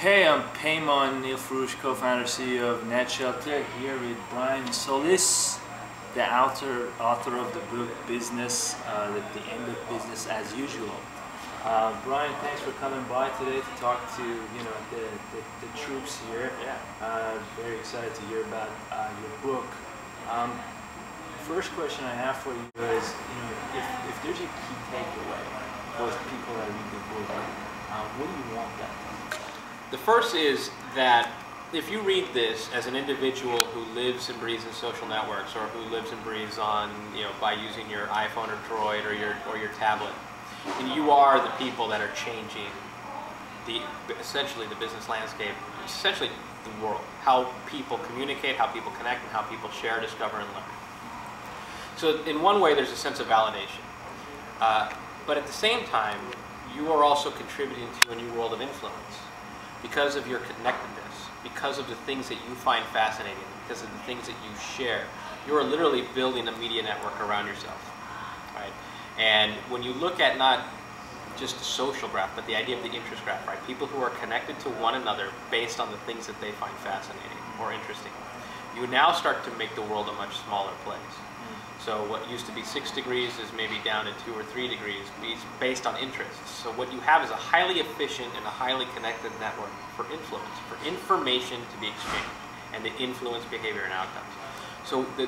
Hey, I'm Peyman Nilforoush, co-founder CEO of NetShelter, here with Brian Solis, the author of the book Business, at the End of Business as Usual. Brian, thanks for coming by today to talk to the troops here. Yeah. Very excited to hear about your book. First question I have for you is, if there's a key takeaway for people that read the book, what do you want that to be? The first is that if you read this as an individual who lives and breathes in social networks, or who lives and breathes on, by using your iPhone or Droid or your tablet, and you are the people that are changing essentially the business landscape, essentially the world, how people communicate, how people connect, and how people share, discover, and learn. So in one way, there's a sense of validation, but at the same time, you are also contributing to a new world of influence. Because of your connectedness, because of the things that you find fascinating, because of the things that you share, you are literally building a media network around yourself, right? And when you look at not just the social graph, but the idea of the interest graph, right? People who are connected to one another based on the things that they find fascinating or interesting, you now start to make the world a much smaller place. So what used to be 6 degrees is maybe down to 2 or 3 degrees based on interests. So what you have is a highly efficient and a highly connected network for influence, for information to be exchanged and to influence behavior and outcomes. So the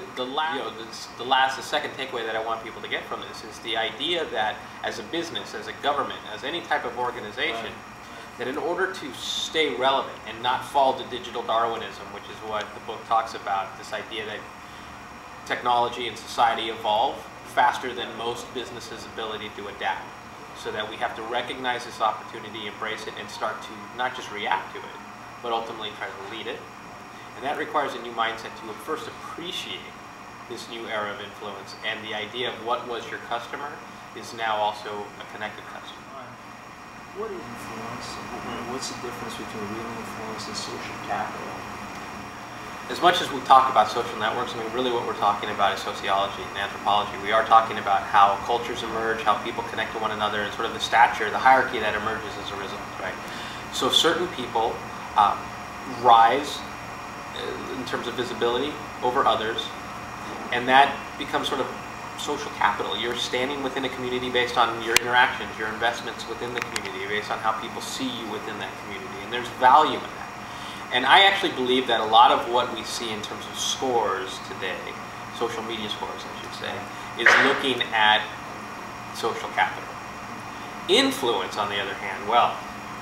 second takeaway that I want people to get from this is the idea that as a business, as a government, as any type of organization, that in order to stay relevant and not fall to digital Darwinism, which is what the book talks about, this idea that technology and society evolve faster than most businesses' ability to adapt. So that we have to recognize this opportunity, embrace it, and start to not just react to it, but ultimately try to lead it. And that requires a new mindset to first appreciate this new era of influence, and the idea of what was your customer is now also a connected customer. What is influence? What's the difference between real influence and social capital? As much as we talk about social networks, I mean, really what we're talking about is sociology and anthropology. We are talking about how cultures emerge, how people connect to one another, and sort of the stature, the hierarchy that emerges as a result, right? So certain people rise in terms of visibility over others, and that becomes sort of social capital. You're standing within a community based on your interactions, your investments within the community, based on how people see you within that community, and there's value in that. And I actually believe that a lot of what we see in terms of scores today, social media scores I should say, is looking at social capital. Influence, on the other hand, well,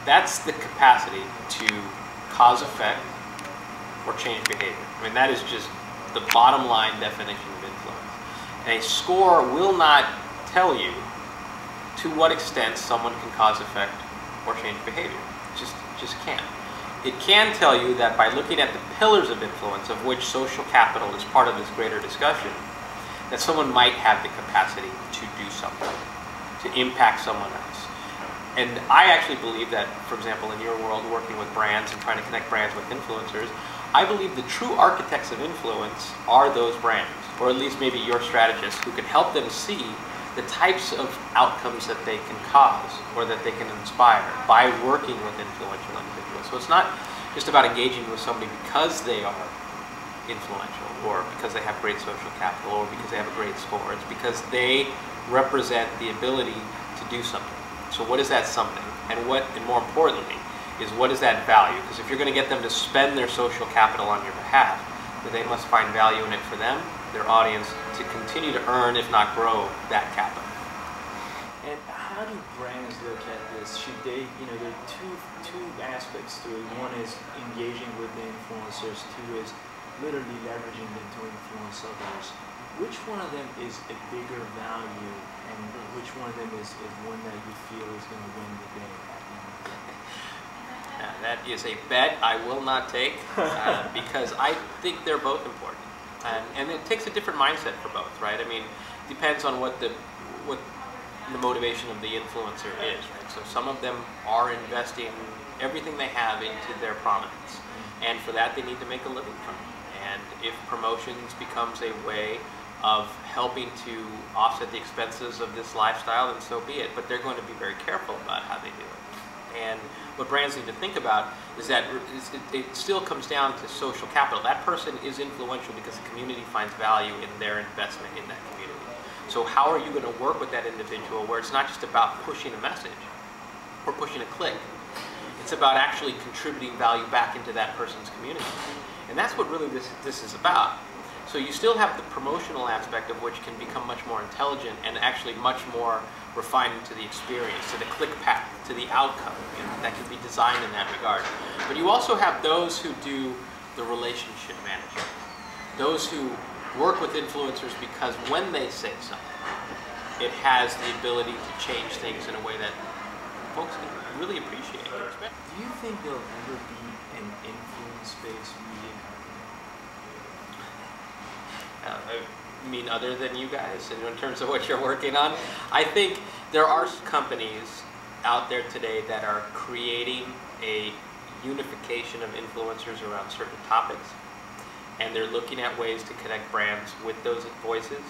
that's the capacity to cause effect or change behavior. I mean, that is just the bottom line definition of influence. And a score will not tell you to what extent someone can cause effect or change behavior. Just can't. It can tell you that by looking at the pillars of influence, of which social capital is part of this greater discussion, that someone might have the capacity to do something, to impact someone else. And I actually believe that, for example, in your world, working with brands and trying to connect brands with influencers, I believe the true architects of influence are those brands, or at least maybe your strategists, who can help them see the types of outcomes that they can cause or that they can inspire by working with influential individuals. So it's not just about engaging with somebody because they are influential or because they have great social capital or because they have a great score. It's because they represent the ability to do something. So what is that something? And more importantly, is what is that value? Because if you're going to get them to spend their social capital on your behalf, then they must find value in it for them, their audience, to continue to earn, if not grow, that capital. And how do brands look at this? Should they, there are two aspects to it. One is engaging with the influencers. Two is literally leveraging them to influence others. Which one of them is a bigger value, and which one of them is one that you feel is going to win the day at the end of the day? That is a bet I will not take because I think they're both important. And it takes a different mindset for both, right? I mean, it depends on what the motivation of the influencer is, right? So some of them are investing everything they have into their prominence, and for that they need to make a living from it. And if promotions becomes a way of helping to offset the expenses of this lifestyle, then so be it. But they're going to be very careful about how they do it. And what brands need to think about is that it still comes down to social capital. That person is influential because the community finds value in their investment in that community. So how are you going to work with that individual where it's not just about pushing a message or pushing a click? It's about actually contributing value back into that person's community. And that's what really this is about. So you still have the promotional aspect of which can become much more intelligent and actually much more refined to the experience, to the click path, to the outcome. You know, that can be designed in that regard. But you also have those who do the relationship management. Those who work with influencers because when they say something, it has the ability to change things in a way that folks can really appreciate and respect. Do you think there'll ever be an influence-based media company? I mean, other than you guys, in terms of what you're working on, I think there are companies out there today that are creating a unification of influencers around certain topics, and they're looking at ways to connect brands with those voices.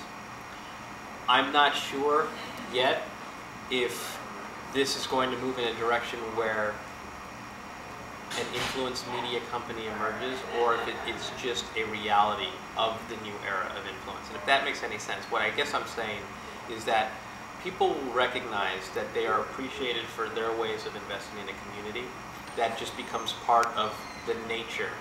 I'm not sure yet if this is going to move in a direction where an influence media company emerges, or if it's just a reality of the new era of influence. And if that makes any sense, what I guess I'm saying is that people will recognize that they are appreciated for their ways of investing in a community. That just becomes part of the nature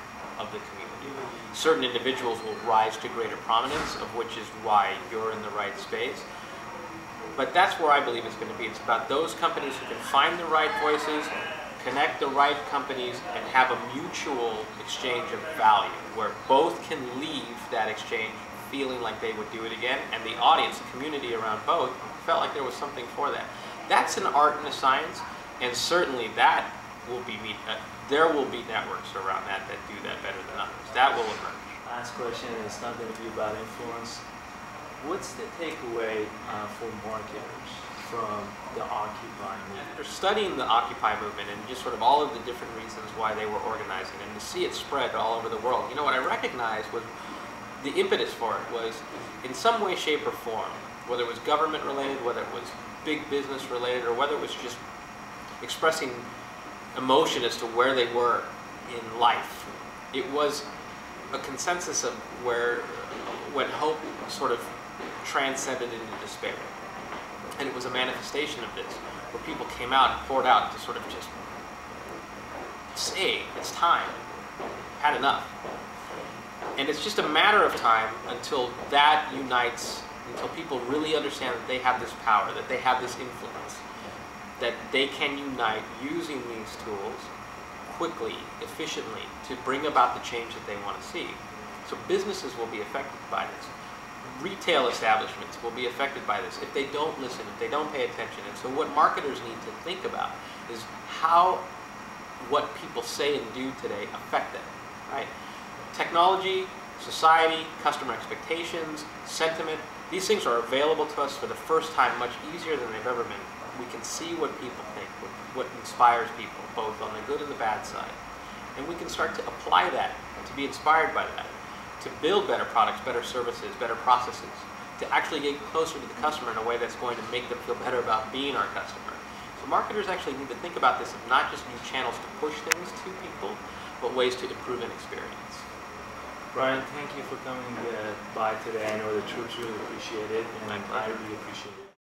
of the community. Certain individuals will rise to greater prominence, of which is why you're in the right space. But that's where I believe it's going to be. It's about those companies who can find the right voices, connect the right companies, and have a mutual exchange of value where both can leave that exchange feeling like they would do it again, and the audience, the community around both, felt like there was something for that. That's an art and a science, and certainly that will be there will be networks around that do that better than others. That will emerge. Last question, and it's not going to be about influence. What's the takeaway for marketers from the Occupy movement? After studying the Occupy movement and just sort of all of the different reasons why they were organizing and to see it spread all over the world, you know, what I recognized was the impetus for it was in some way, shape, or form, whether it was government related, whether it was big business related, or whether it was just expressing emotion as to where they were in life. It was a consensus of when hope sort of transcended into despair. And it was a manifestation of this, where people came out and poured out to sort of just say, it's time, had enough. And it's just a matter of time until that unites, until people really understand that they have this power, that they have this influence, that they can unite using these tools quickly, efficiently, to bring about the change that they want to see. So businesses will be affected by this. Retail establishments will be affected by this if they don't listen, if they don't pay attention. And so what marketers need to think about is how what people say and do today affect them, right? Technology, society, customer expectations, sentiment, these things are available to us for the first time much easier than they've ever been. We can see what people think, what inspires people, both on the good and the bad side. And we can start to apply that, to be inspired by that, to build better products, better services, better processes, to actually get closer to the customer in a way that's going to make them feel better about being our customer. So marketers actually need to think about this as not just new channels to push things to people, but ways to improve an experience. Brian, thank you for coming by today. I know the troops really appreciate it, and I really appreciate it.